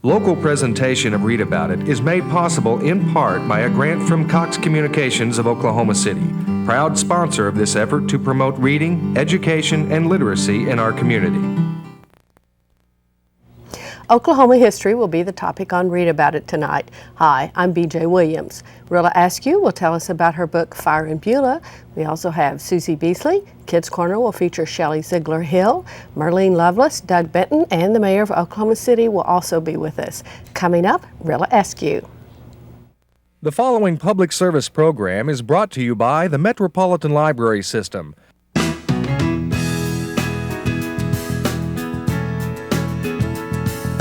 Local presentation of Read About It is made possible in part by a grant from Cox Communications of Oklahoma City, proud sponsor of this effort to promote reading, education, and literacy in our community. Oklahoma history will be the topic on Read About It tonight. Hi, I'm BJ Williams. Rilla Askew will tell us about her book Fire in Beulah. We also have Susie Beasley. Kids Corner will feature Shelley Ziegler Hill. Merlene Lovelace, Doug Benton, and the mayor of Oklahoma City will also be with us. Coming up, Rilla Askew. The following public service program is brought to you by the Metropolitan Library System.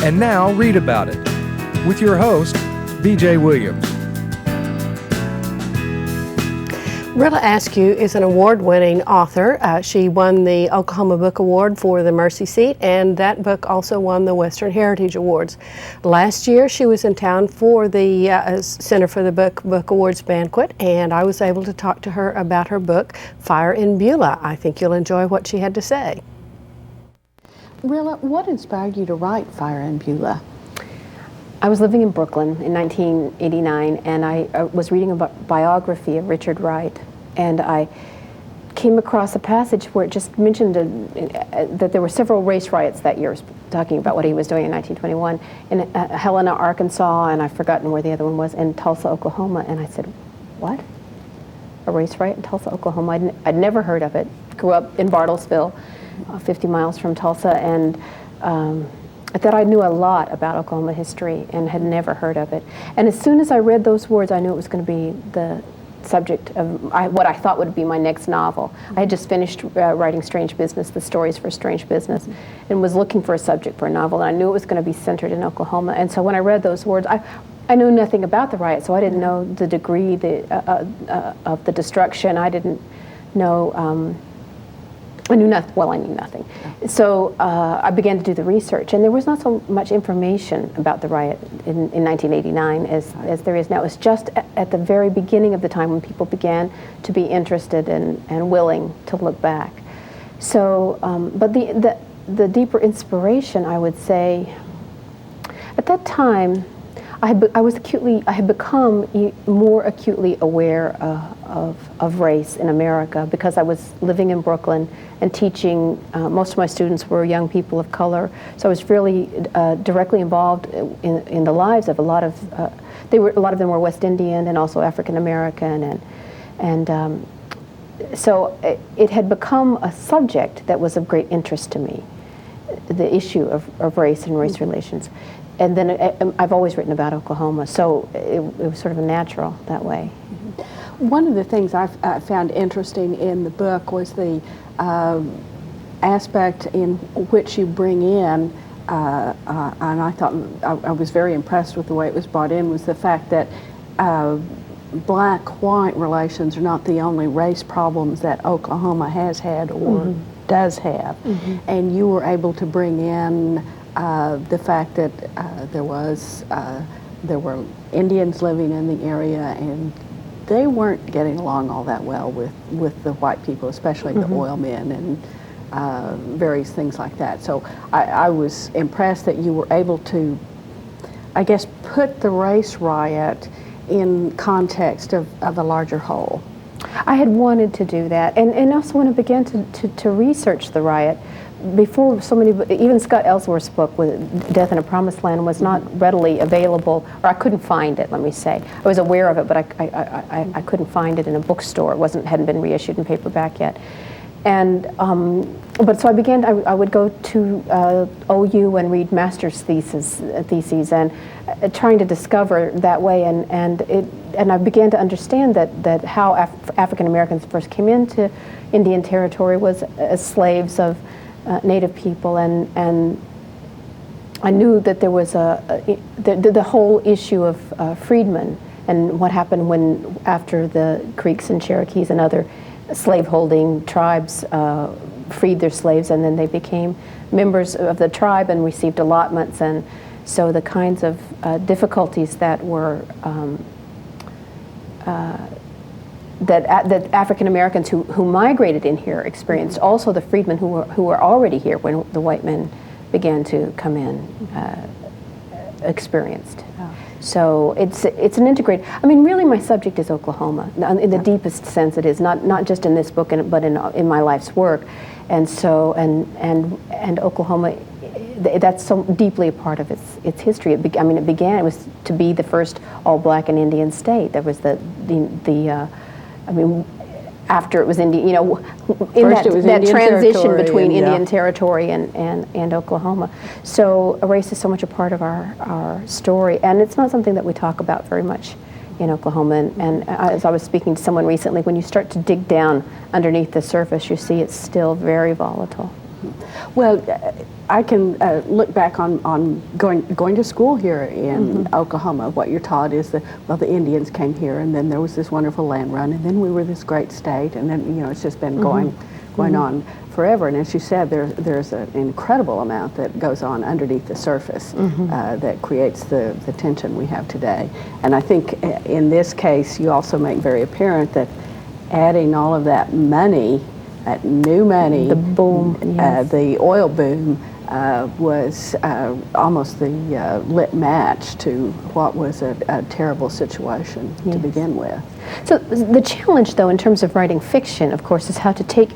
And now, Read About It, with your host, BJ Williams. Rilla Askew is an award-winning author. She won the Oklahoma Book Award for The Mercy Seat, and that book also won the Western Heritage Awards. Last year, she was in town for the Center for the Book Awards banquet, and I was able to talk to her about her book, Fire in Beulah. I think you'll enjoy what she had to say. Rilla, what inspired you to write Fire in Beulah? I was living in Brooklyn in 1989, and I was reading a biography of Richard Wright, and I came across a passage where it just mentioned that there were several race riots that year, talking about what he was doing in 1921, in Helena, Arkansas, and I've forgotten where the other one was, and Tulsa, Oklahoma, and I said, what? A race riot in Tulsa, Oklahoma? I'd never heard of it. Grew up in Bartlesville, 50 miles from Tulsa, and that I knew a lot about Oklahoma history and had never heard of it. And as soon as I read those words, I knew it was going to be the subject of what I thought would be my next novel. I had just finished writing Strange Business, the stories for Strange Business, and was looking for a subject for a novel, and I knew it was going to be centered in Oklahoma. And so when I read those words, I knew nothing about the riot, so I didn't know the degree of the destruction. I didn't know... I knew nothing. Well, I knew nothing. So I began to do the research, and there was not so much information about the riot in 1989 as there is now. It was just at the very beginning of the time when people began to be interested and willing to look back. So, but the deeper inspiration, I would say, at that time, I had become more acutely aware of race in America because I was living in Brooklyn and teaching. Most of my students were young people of color, so I was really directly involved in the lives of a lot of. A lot of them were West Indian and also African American, and so it had become a subject that was of great interest to me, the issue of race and race relations. And then I've always written about Oklahoma, so it was sort of a natural that way. One of the things I found interesting in the book was the aspect in which you bring in, and I thought I was very impressed with the way it was brought in, was the fact that black-white relations are not the only race problems that Oklahoma has had or does have. And you were able to bring in the fact that there were Indians living in the area, and they weren't getting along all that well with the white people, especially the oil men and various things like that. So I was impressed that you were able to, I guess, put the race riot in context of a larger whole. I had wanted to do that, and also when I began to research the riot, before so many, even Scott Ellsworth's book with Death in a Promised Land was not readily available, or I couldn't find it, let me say. I was aware of it, but I couldn't find it in a bookstore. It hadn't been reissued in paperback yet. And but so I began. I would go to OU and read master's theses, and trying to discover that way. And I began to understand that how African Americans first came into Indian Territory was as slaves of Native people, and I knew that there was the whole issue of freedmen and what happened after the Creeks and Cherokees and other slaveholding tribes freed their slaves, and then they became members of the tribe and received allotments, and so the kinds of difficulties that were that African Americans who migrated in here experienced, also the freedmen who were already here when the white men began to come in. experienced. So it's an integrated. I mean, really, my subject is Oklahoma in the deepest sense. It is not just in this book, but in my life's work, and so and Oklahoma, that's so deeply a part of its history. It was to be the first all-black and Indian state. There was after it was Indian, in that transition between Indian Territory and Oklahoma. So race is so much a part of our story, and it's not something that we talk about very much in Oklahoma. And as I was speaking to someone recently, when you start to dig down underneath the surface, you see it's still very volatile. Well, I can look back on going to school here in Oklahoma. What you're taught is that, well, the Indians came here, and then there was this wonderful land run, and then we were this great state, and then it's just been going on forever. And as you said, there's an incredible amount that goes on underneath the surface that creates the tension we have today. And I think in this case, you also make very apparent that adding all of that money, that new money, the boom, the oil boom, was almost the lit match to what was a terrible situation to begin with. So the challenge, though, in terms of writing fiction, of course, is how to take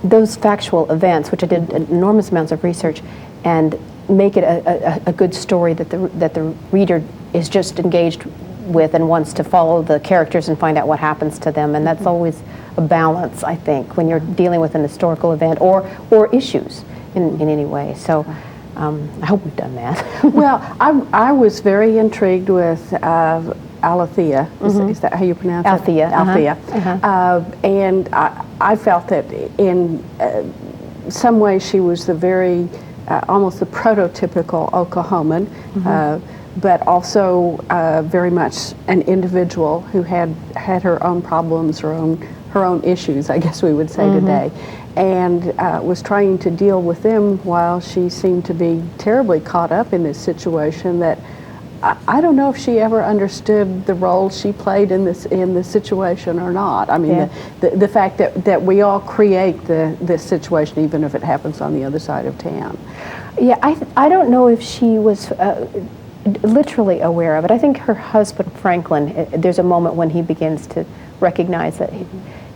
those factual events, which I did enormous amounts of research, and make it a good story that the reader is just engaged with and wants to follow the characters and find out what happens to them. And that's always a balance, I think, when you're dealing with an historical event or issues in any way. So I hope we've done that. Well, I was very intrigued with Alethea. Is that how you pronounce Althea. it? Althea. And I felt that in some ways she was the very, almost the prototypical Oklahoman, but also very much an individual who had her own problems, her own issues, I guess we would say today, and was trying to deal with them while she seemed to be terribly caught up in this situation that I don't know if she ever understood the role she played in the situation or not. I mean, the fact that we all create this situation, even if it happens on the other side of town. Yeah, I don't know if she was literally aware of it. I think her husband, Franklin, there's a moment when he begins to recognize that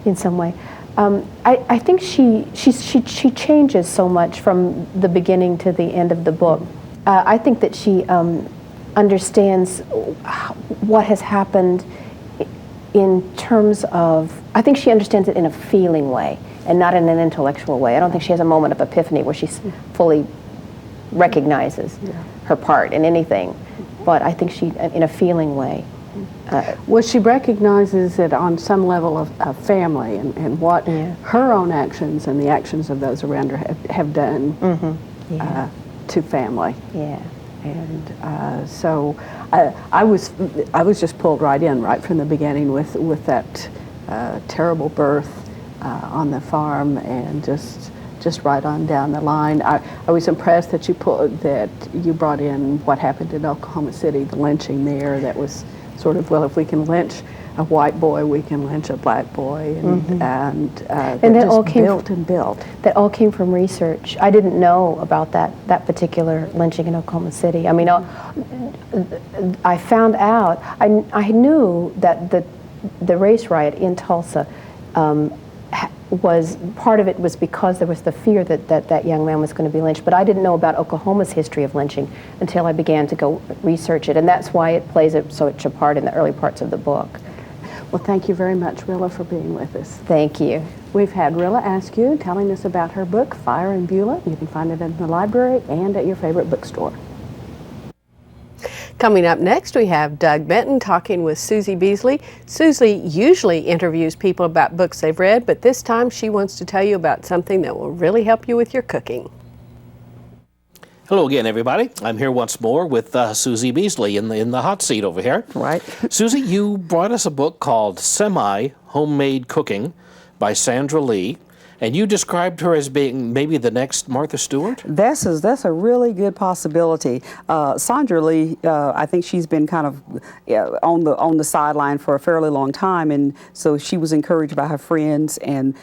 in some way. I think she changes so much from the beginning to the end of the book. I think that she understands what has happened in terms of, I think she understands it in a feeling way and not in an intellectual way. I don't think she has a moment of epiphany where she fully recognizes her part in anything, but I think she, in a feeling way. Well, she recognizes it on some level of family and what her own actions and the actions of those around her have done to family. Yeah. And so I was just pulled right in right from the beginning with that terrible birth on the farm, and just right on down the line. I was impressed that you brought in what happened in Oklahoma City, the lynching there. That was sort of, well, if we can lynch a white boy, we can lynch a black boy, and that all came built. That all came from research. I didn't know about that particular lynching in Oklahoma City. I mean, I found out. I knew that the race riot in Tulsa was part of it was because there was the fear that young man was going to be lynched. But I didn't know about Oklahoma's history of lynching until I began to go research it, and that's why it plays such a part in the early parts of the book. Well, thank you very much, Rilla, for being with us. Thank you. We've had Rilla Askew telling us about her book, Fire in Beulah. You can find it in the library and at your favorite bookstore. Coming up next, we have Doug Benton talking with Susie Beasley. Susie usually interviews people about books they've read, but this time she wants to tell you about something that will really help you with your cooking. Hello again, everybody. I'm here once more with Susie Beasley in the hot seat over here. Right. Susie, you brought us a book called Semi-Homemade Cooking by Sandra Lee, and you described her as being maybe the next Martha Stewart? That's a really good possibility. Sandra Lee, I think she's been kind of on the sideline for a fairly long time, and so she was encouraged by her friends and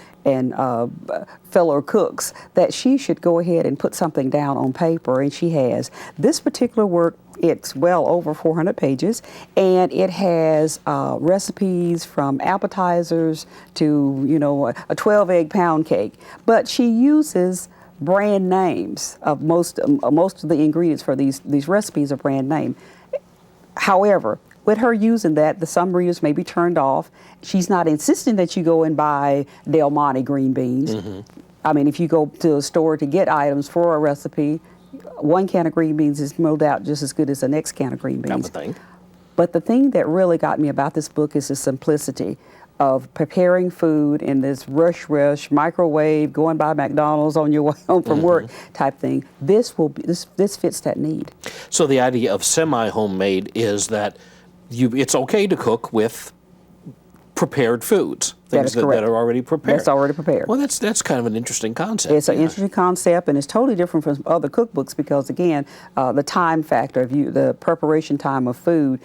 fellow cooks that she should go ahead and put something down on paper, and she has. This particular work, it's well over 400 pages, and it has recipes from appetizers to, you know, a 12-egg pound cake. But she uses brand names of most of the ingredients for these recipes are brand name. However, with her using that, some readers may be turned off. She's not insisting that you go and buy Del Monte green beans. I mean, if you go to a store to get items for a recipe, one can of green beans is no doubt just as good as the next can of green beans. I would think. But the thing that really got me about this book is the simplicity of preparing food in this rush, microwave, going by McDonald's on your way home from work type thing. This fits that need. So the idea of semi-homemade is that it's okay to cook with prepared foods, things that are already prepared. That's already prepared. Well, that's kind of an interesting concept. It's an interesting concept, and it's totally different from other cookbooks because, again, the time factor of the preparation time of food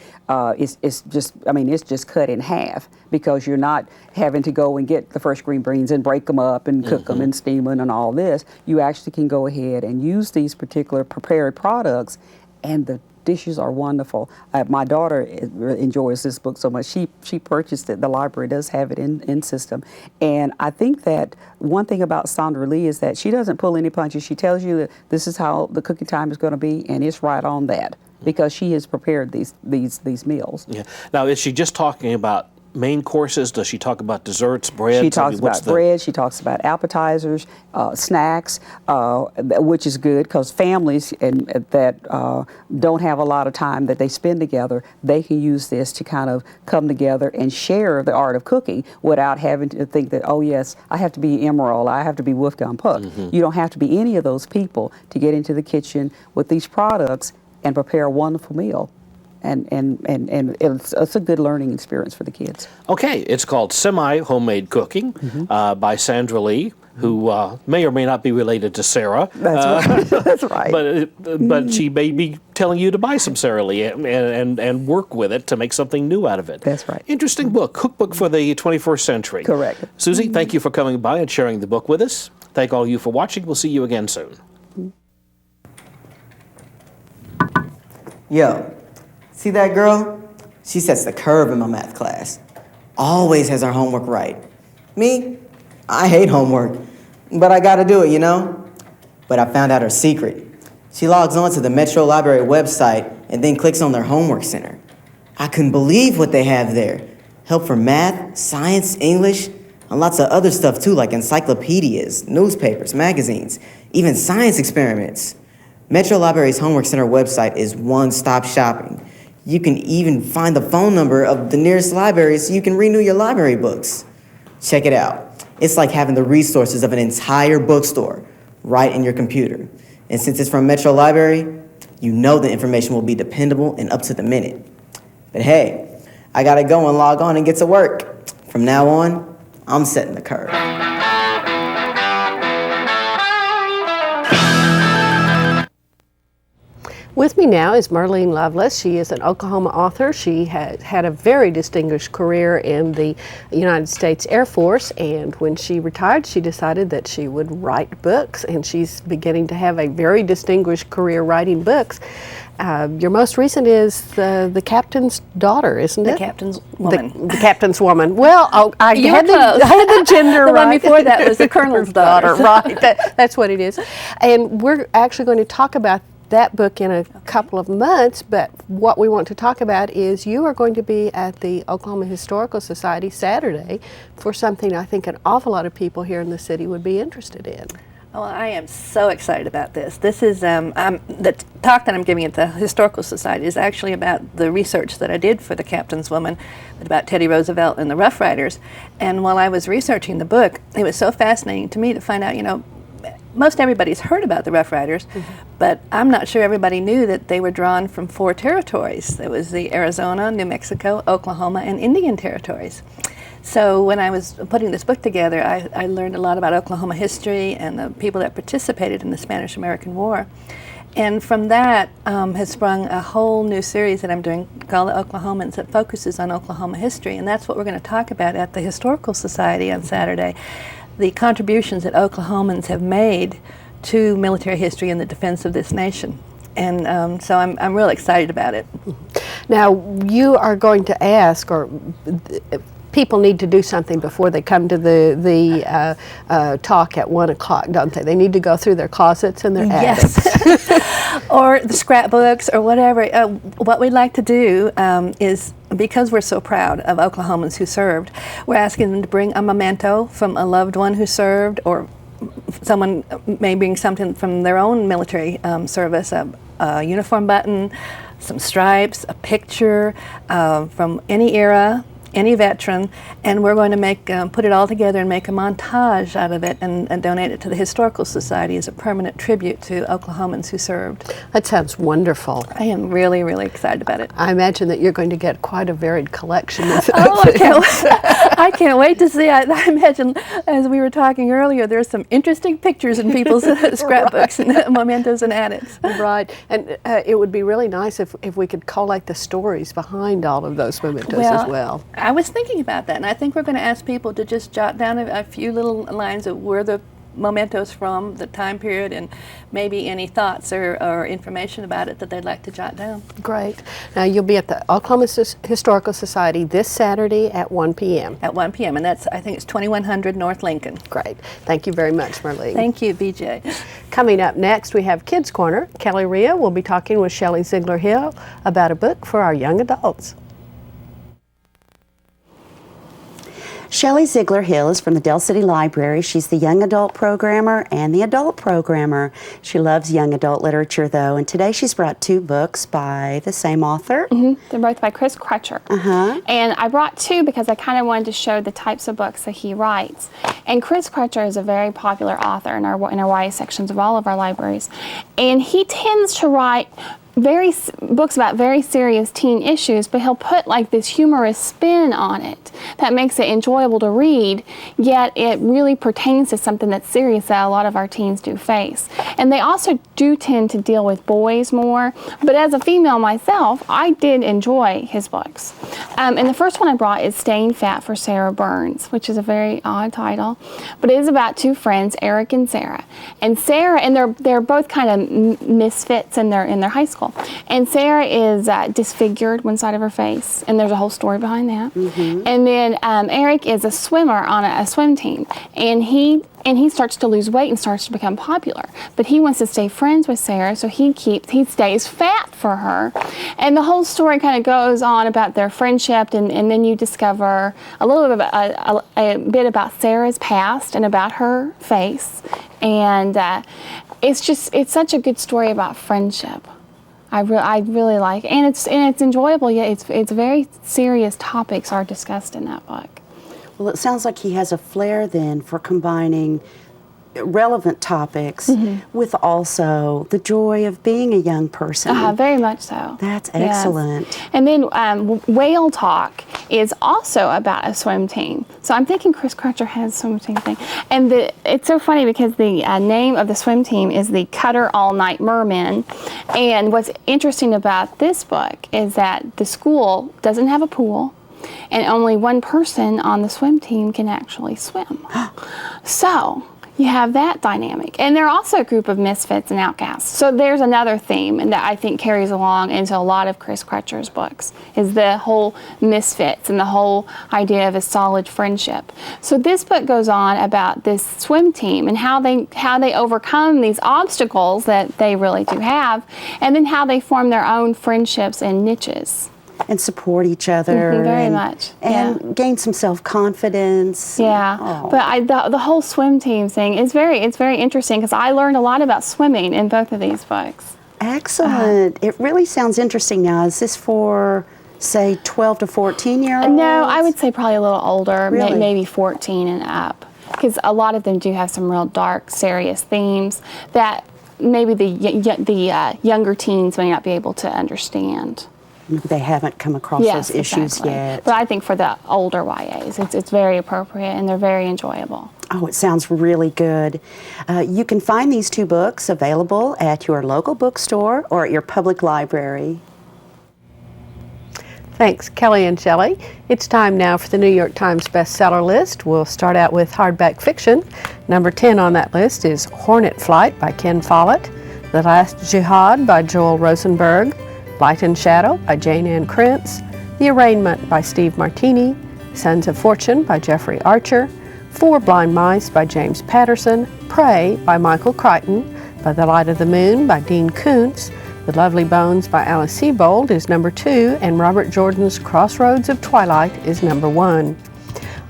is just, I mean, it's just cut in half because you're not having to go and get the fresh green beans and break them up and cook them and steam them and all this. You actually can go ahead and use these particular prepared products, and the dishes are wonderful. My daughter enjoys this book so much. She purchased it. The library does have it in system. And I think that one thing about Sandra Lee is that she doesn't pull any punches. She tells you that this is how the cooking time is going to be, and it's right on that because she has prepared these meals. Yeah. Now, is she just talking about main courses? Does she talk about desserts, bread? She talks about bread. She talks about appetizers, snacks, which is good because families that don't have a lot of time that they spend together, they can use this to kind of come together and share the art of cooking without having to think that, oh yes, I have to be Emerald, I have to be Wolfgang Puck. You don't have to be any of those people to get into the kitchen with these products and prepare a wonderful meal. And it's a good learning experience for the kids. Okay, it's called Semi-Homemade Cooking by Sandra Lee, who may or may not be related to Sarah. That's right. That's right. But she may be telling you to buy some Sarah Lee and work with it to make something new out of it. That's right. Interesting book, Cookbook for the 21st Century. Correct. Susie, thank you for coming by and sharing the book with us. Thank all of you for watching. We'll see you again soon. Yo, see that girl? She sets the curve in my math class. Always has her homework right. Me? I hate homework, but I gotta do it, you know? But I found out her secret. She logs on to the Metro Library website and then clicks on their homework center. I couldn't believe what they have there. Help for math, science, English, and lots of other stuff too, like encyclopedias, newspapers, magazines, even science experiments. Metro Library's Homework Center website is one-stop shopping. You can even find the phone number of the nearest library so you can renew your library books. Check it out. It's like having the resources of an entire bookstore right in your computer. And since it's from Metro Library, you know the information will be dependable and up to the minute. But hey, I gotta go and log on and get to work. From now on, I'm setting the curve. With me now is Marlene Lovelace. She is an Oklahoma author. She has had a very distinguished career in the United States Air Force, and when she retired, she decided that she would write books, and she's beginning to have a very distinguished career writing books. Your most recent is the Captain's Daughter, isn't it? The Captain's Woman. The Captain's Woman. Well, I You had were close. I had the gender The right. one before that was the Colonel's Daughter. Right, that's what it is. And we're actually going to talk about that book in a couple of months, but what we want to talk about is you are going to be at the Oklahoma Historical Society Saturday for something I think an awful lot of people here in the city would be interested in. Well, I am so excited about this. This is the talk that I'm giving at the Historical Society is actually about the research that I did for the Captain's Woman, about Teddy Roosevelt and the Rough Riders. And while I was researching the book, it was so fascinating to me to find out, you know, most everybody's heard about the Rough Riders, but I'm not sure everybody knew that they were drawn from 4 territories. There was the Arizona, New Mexico, Oklahoma, and Indian territories. So when I was putting this book together, I learned a lot about Oklahoma history and the people that participated in the Spanish-American War. And from that has sprung a whole new series that I'm doing called The Oklahomans that focuses on Oklahoma history, and that's what we're going to talk about at the Historical Society on Saturday. the contributions that Oklahomans have made to military history and the defense of this nation. And so I'm really excited about it. Now, you are going to ask, or people need to do something before they come to the talk at 1 o'clock, don't they? They need to go through their closets and their attics. Yes. Or the scrapbooks or whatever. What we'd like to do is, because we're so proud of Oklahomans who served, we're asking them to bring a memento from a loved one who served, or someone may bring something from their own military service, a uniform button, some stripes, a picture from any era, any veteran, and we're going to put it all together and make a montage out of it and donate it to the Historical Society as a permanent tribute to Oklahomans who served. That sounds wonderful. I am really, really excited about it. I imagine that you're going to get quite a varied collection of Oh, things. I can't wait to see. I imagine, as we were talking earlier, there's some interesting pictures in people's scrapbooks and mementos and attics. Right, and it would be really nice if we could collate the stories behind all of those mementos as well. I was thinking about that, and I think we're going to ask people to just jot down a few little lines of where the mementos from, the time period, and maybe any thoughts or information about it that they'd like to jot down. Great. Now, you'll be at the Oklahoma Historical Society this Saturday at 1 p.m. At 1 p.m., and I think it's 2100 North Lincoln. Great. Thank you very much, Marlene. Thank you, BJ. Coming up next, we have Kids Corner. Kelly Rilla will be talking with Shelley Ziegler-Hill about a book for our young adults. Shelley Ziegler-Hill is from the Del City Library. She's the young adult programmer and the adult programmer. She loves young adult literature, though, and today she's brought 2 books by the same author. They're both by Chris Crutcher. And I brought 2 because I kind of wanted to show the types of books that he writes. And Chris Crutcher is a very popular author in our YA sections of all of our libraries. And he tends to write books about very serious teen issues, but he'll put like this humorous spin on it that makes it enjoyable to read, yet it really pertains to something that's serious that a lot of our teens do face. And they also do tend to deal with boys more, but as a female myself, I did enjoy his books. And the first one I brought is Staying Fat for Sarah Burns, which is a very odd title, but it is about 2 friends, Eric and Sarah. And they're both kind of misfits in their high school. And Sarah is disfigured one side of her face, and there's a whole story behind that. And then Eric is a swimmer on a swim team, and he starts to lose weight and starts to become popular. But he wants to stay friends with Sarah, so he stays fat for her. And the whole story kind of goes on about their friendship, and then you discover a little bit a bit about Sarah's past and about her face. And it's such a good story about friendship. I really like it. And it's enjoyable, yet it's very serious topics are discussed in that book. Well, it sounds like he has a flair then for combining relevant topics with also the joy of being a young person. Very much so. That's excellent. Yes. And then Whale Talk is also about a swim team. So I'm thinking Chris Crutcher has a swim team thing. And it's so funny because the name of the swim team is the Cutter All Night Mermen. And what's interesting about this book is that the school doesn't have a pool, and only one person on the swim team can actually swim. So you have that dynamic. And they're also a group of misfits and outcasts. So there's another theme, and that I think carries along into a lot of Chris Crutcher's books, is the whole misfits and the whole idea of a solid friendship. So this book goes on about this swim team and how they overcome these obstacles that they really do have, and then how they form their own friendships and niches. And support each other. Very much. And gain some self-confidence. Yeah. Oh. But the whole swim team thing is very interesting because I learned a lot about swimming in both of these books. Excellent. It really sounds interesting. Now, is this for, say, 12 to 14-year-olds? No, I would say probably a little older, Really? maybe 14 and up. Because a lot of them do have some real dark, serious themes that maybe the younger teens may not be able to understand. They haven't come across those issues yet. But I think for the older YAs, it's very appropriate and they're very enjoyable. Oh, it sounds really good. You can find these 2 books available at your local bookstore or at your public library. Thanks, Kelly and Shelley. It's time now for the New York Times bestseller list. We'll start out with hardback fiction. Number 10 on that list is Hornet Flight by Ken Follett, The Last Jihad by Joel Rosenberg, Light and Shadow by Jane Ann Krentz, The Arraignment by Steve Martini, Sons of Fortune by Jeffrey Archer, Four Blind Mice by James Patterson, Prey by Michael Crichton, By the Light of the Moon by Dean Koontz, The Lovely Bones by Alice Sebold is number 2, and Robert Jordan's Crossroads of Twilight is number 1.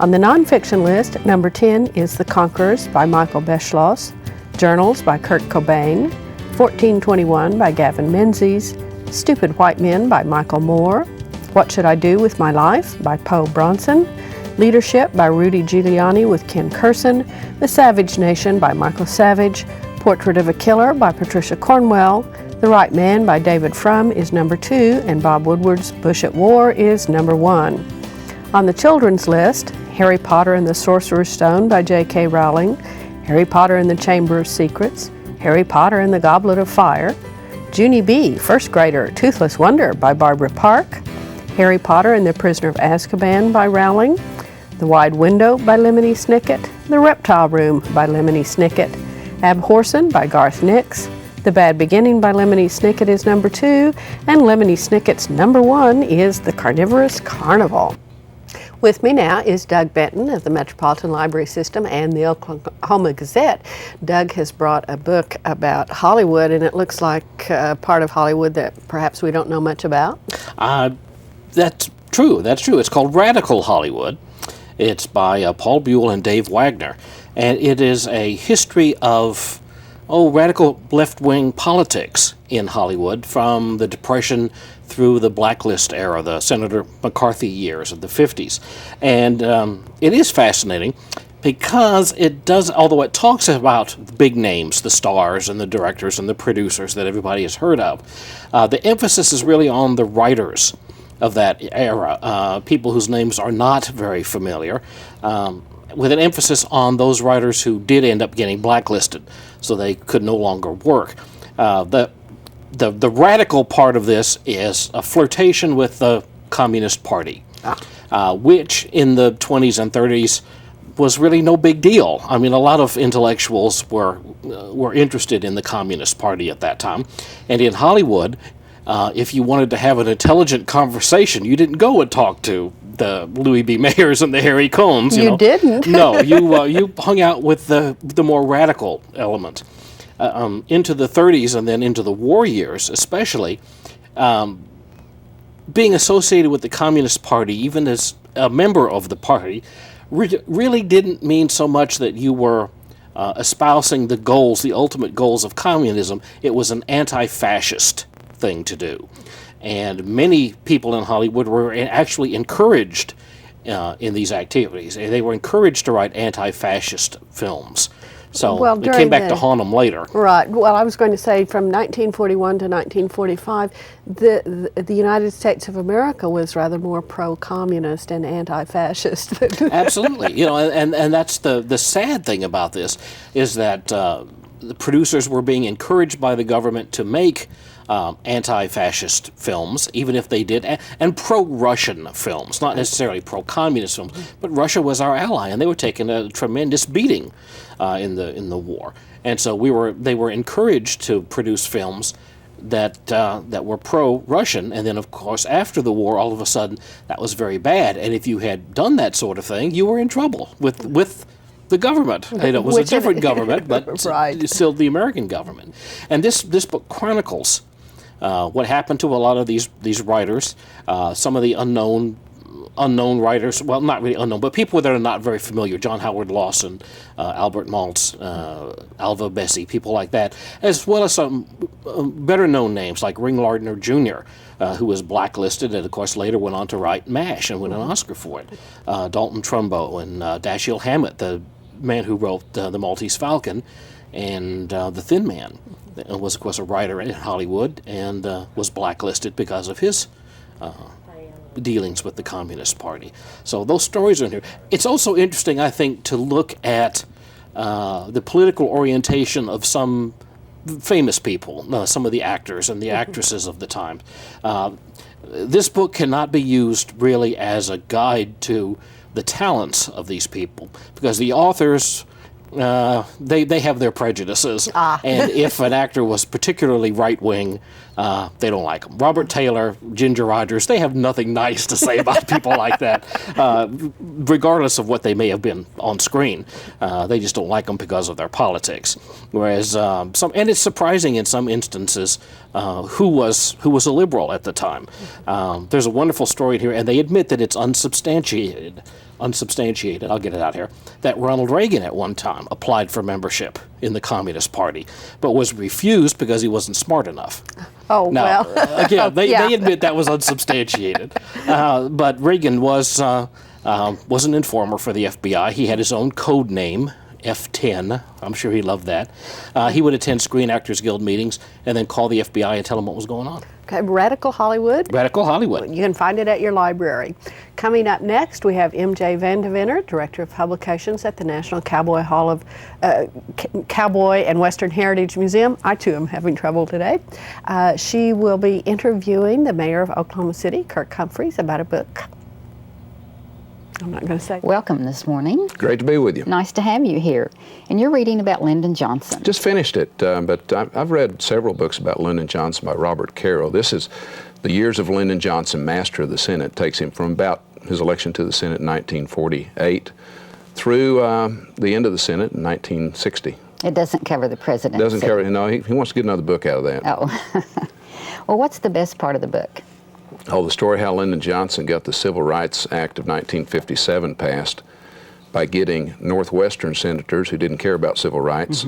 On the nonfiction list, number 10 is The Conquerors by Michael Beschloss, Journals by Kurt Cobain, 1421 by Gavin Menzies, Stupid White Men by Michael Moore, What Should I Do with My Life by Poe Bronson, Leadership by Rudy Giuliani with Ken Curson, The Savage Nation by Michael Savage, Portrait of a Killer by Patricia Cornwell, The Right Man by David Frum is number 2, and Bob Woodward's Bush at War is number 1. On the children's list, Harry Potter and the Sorcerer's Stone by J.K. Rowling, Harry Potter and the Chamber of Secrets, Harry Potter and the Goblet of Fire, Junie B., First Grader, Toothless Wonder by Barbara Park, Harry Potter and the Prisoner of Azkaban by Rowling, The Wide Window by Lemony Snicket, The Reptile Room by Lemony Snicket, Abhorsen by Garth Nix, The Bad Beginning by Lemony Snicket is number 2, and Lemony Snicket's number 1 is The Carnivorous Carnival. With me now is Doug Benton of the Metropolitan Library System and the Oklahoma Gazette. Doug has brought a book about Hollywood, and it looks like part of Hollywood that perhaps we don't know much about. That's true. It's called Radical Hollywood. It's by Paul Buell and Dave Wagner, and it is a history of radical left-wing politics in Hollywood from the Depression through the blacklist era, the Senator McCarthy years of the 50s. And it is fascinating because it does, although it talks about the big names, the stars and the directors and the producers that everybody has heard of, the emphasis is really on the writers of that era, people whose names are not very familiar, with an emphasis on those writers who did end up getting blacklisted, so they could no longer work. The radical part of this is a flirtation with the Communist Party, which in the 20s and 30s was really no big deal. I mean, a lot of intellectuals were interested in the Communist Party at that time, and in Hollywood, if you wanted to have an intelligent conversation, you didn't go and talk to the Louis B. Mayers and the Harry Cohns. You didn't? No, you hung out with the more radical element. Into the 30s and then into the war years, especially, being associated with the Communist Party, even as a member of the party, really didn't mean so much that you were espousing the goals, the ultimate goals of communism. It was an anti-fascist thing to do. And many people in Hollywood were actually encouraged in these activities. They were encouraged to write anti-fascist films. So it came back to haunt them later. Right. Well, I was going to say from 1941 to 1945, the United States of America was rather more pro-communist and anti-fascist. Absolutely. And that's the sad thing about this is that the producers were being encouraged by the government to make anti-fascist films, even if they did, and pro-Russian films, not necessarily pro-communist films, but Russia was our ally, and they were taking a tremendous beating in the war, and so they were encouraged to produce films that were pro-Russian, and then of course after the war, all of a sudden that was very bad, and if you had done that sort of thing, you were in trouble with the government. It was a different government, but right. Still the American government. And this book chronicles what happened to a lot of these writers, some of the unknown writers, well, not really unknown, but people that are not very familiar, John Howard Lawson, Albert Maltz, Alva Bessie, people like that, as well as some better-known names like Ring Lardner Jr., who was blacklisted and, of course, later went on to write MASH and win an Oscar for it. Dalton Trumbo and Dashiell Hammett, the man who wrote The Maltese Falcon and The Thin Man, was, of course, a writer in Hollywood and was blacklisted because of his dealings with the Communist Party. So those stories are in here. It's also interesting, I think, to look at the political orientation of some famous people, some of the actors and the actresses of the time. this book cannot be used really as a guide to the talents of these people, because the authors, they have their prejudices. And if an actor was particularly right-wing, they don't like them. Robert Taylor, Ginger Rogers, they have nothing nice to say about people like that, regardless of what they may have been on screen. They just don't like them because of their politics. Whereas and it's surprising in some instances who was a liberal at the time. There's a wonderful story here, and they admit that it's unsubstantiated, I'll get it out here, that Ronald Reagan at one time applied for membership in the Communist Party, but was refused because he wasn't smart enough. Oh, Now, well. again, they Yeah. admit that was unsubstantiated. But Reagan was an informer for the FBI. He had his own code name, F10. I'm sure he loved that. He would attend Screen Actors Guild meetings and then call the FBI and tell them what was going on. Okay, Radical Hollywood. Radical Hollywood. You can find it at your library. Coming up next, we have M.J. Van Deventer, Director of Publications at the National Cowboy Hall of Cowboy and Western Heritage Museum. I too am having trouble today. She will be interviewing the mayor of Oklahoma City, Kirk Humphreys, about a book. I'm not going to say. Welcome this morning. Great to be with you. Nice to have you here. And you're reading about Lyndon Johnson. Just finished it, but I've read several books about Lyndon Johnson by Robert Caro. This is The Years of Lyndon Johnson, Master of the Senate. It takes him from about his election to the Senate in 1948 through the end of the Senate in 1960. It doesn't cover the presidency. Doesn't cover, no, he wants to get another book out of that. Oh. Well, what's the best part of the book? Oh, the story how Lyndon Johnson got the Civil Rights Act of 1957 passed by getting Northwestern senators who didn't care about civil rights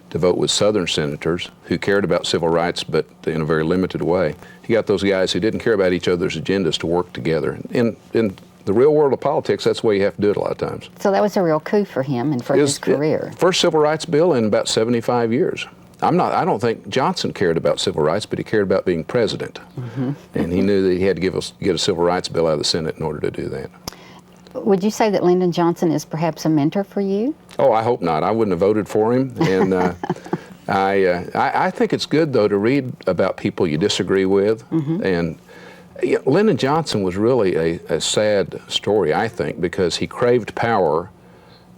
to vote with Southern senators who cared about civil rights, but in a very limited way. He got those guys who didn't care about each other's agendas to work together. In the real world of politics, that's the way you have to do it a lot of times. So that was a real coup for him and for his career. First civil rights bill in about 75 years. I don't think Johnson cared about civil rights, but he cared about being president. And he knew that he had to get a civil rights bill out of the Senate in order to do that. Would you say that Lyndon Johnson is perhaps a mentor for you? Oh, I hope not. I wouldn't have voted for him. And I think it's good, though, to read about people you disagree with. And Lyndon Johnson was really a sad story, I think, because he craved power.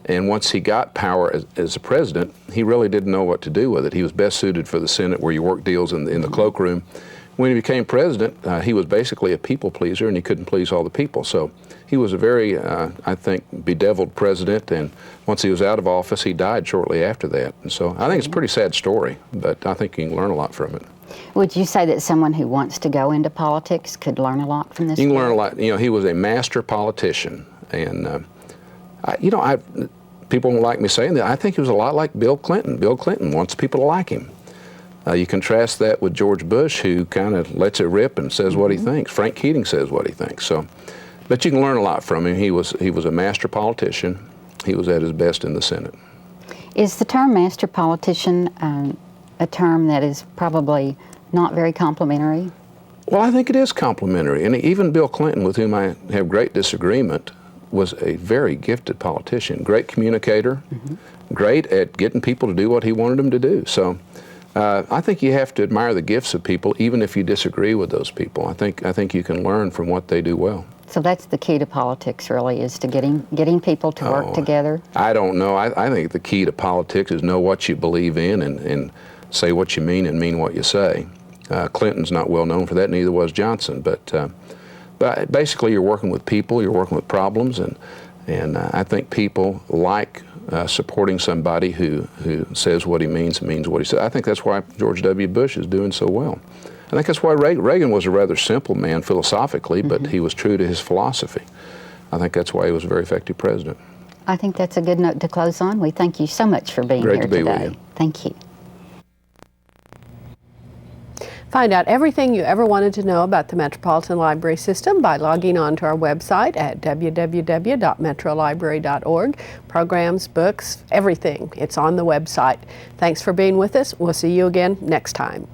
And once he got power as a president, he really didn't know what to do with it. He was best suited for the Senate, where you work deals in the cloakroom. When he became president, he was basically a people pleaser, and he couldn't please all the people. So he was a very, I think, bedeviled president. And once he was out of office, he died shortly after that. And so I think it's a pretty sad story, but I think you can learn a lot from it. Would you say that someone who wants to go into politics could learn a lot from this? You can learn a lot. You know, he was a master politician, and people don't like me saying that. I think he was a lot like Bill Clinton. Bill Clinton wants people to like him. You contrast that with George Bush, who kind of lets it rip and says what he thinks. Frank Keating says what he thinks. So, but you can learn a lot from him. He was a master politician. He was at his best in the Senate. Is the term master politician a term that is probably not very complimentary? Well, I think it is complimentary. And even Bill Clinton, with whom I have great disagreement, was a very gifted politician, great communicator, great at getting people to do what he wanted them to do. So I think you have to admire the gifts of people, even if you disagree with those people. I think you can learn from what they do well. So that's the key to politics, really, is to getting people to work together? I don't know. I think the key to politics is know what you believe in and say what you mean and mean what you say. Clinton's not well known for that, neither was Johnson. But basically, you're working with people, you're working with problems, and I think people like supporting somebody who says what he means and means what he says. I think that's why George W. Bush is doing so well. I think that's why Reagan was a rather simple man philosophically, but he was true to his philosophy. I think that's why he was a very effective president. I think that's a good note to close on. We thank you so much for being Great here to be today. with you. Thank you. Find out everything you ever wanted to know about the Metropolitan Library System by logging on to our website at www.metrolibrary.org. Programs, books, everything. It's on the website. Thanks for being with us. We'll see you again next time.